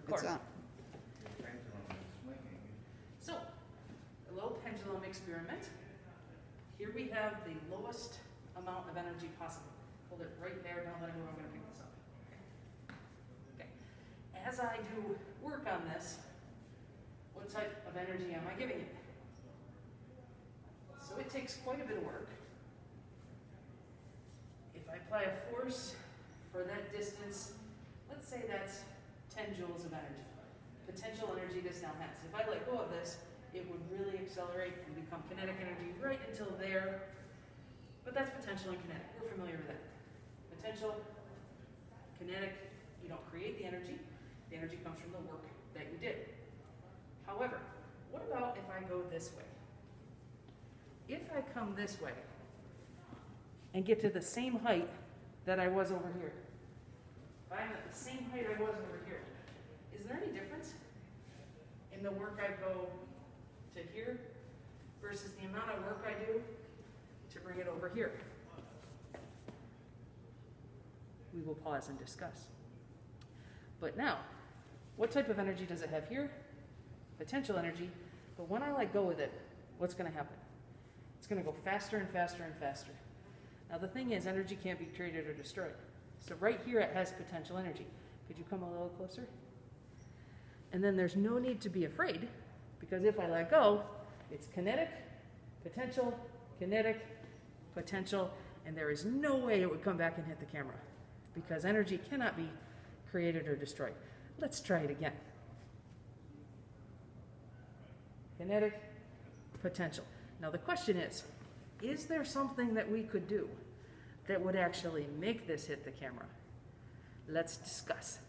course. on. So, a little pendulum experiment. Here we have the lowest amount of energy possible. Hold it right there, don't let it move, I'm gonna pick this up. Okay. As I do work on this, what type of energy am I giving it? So it takes quite a bit of work. If I apply a force for that distance, let's say that's 10 joules of energy. Potential energy this now has. If I let go of this, it would really accelerate and become kinetic energy right until there. But that's potential and kinetic. We're familiar with that. Potential, kinetic, you don't create the energy. The energy comes from the work that you did. However, what about if I go this way? If I come this way and get to the same height that I was over here, if I'm at the same height I was over here, is there any difference in the work I go to here versus the amount of work I do to bring it over here? We will pause and discuss. But now, what type of energy does it have here? Potential energy. But when I let go with it, what's going to happen? It's going to go faster and faster and faster. Now the thing is, energy can't be created or destroyed. So right here it has potential energy. Could you come a little closer? And then there's no need to be afraid, because if I let go, it's kinetic, potential, and there is no way it would come back and hit the camera, because energy cannot be created or destroyed. Let's try it again. Kinetic, potential. Now the question is there something that we could do that would actually make this hit the camera? Let's discuss.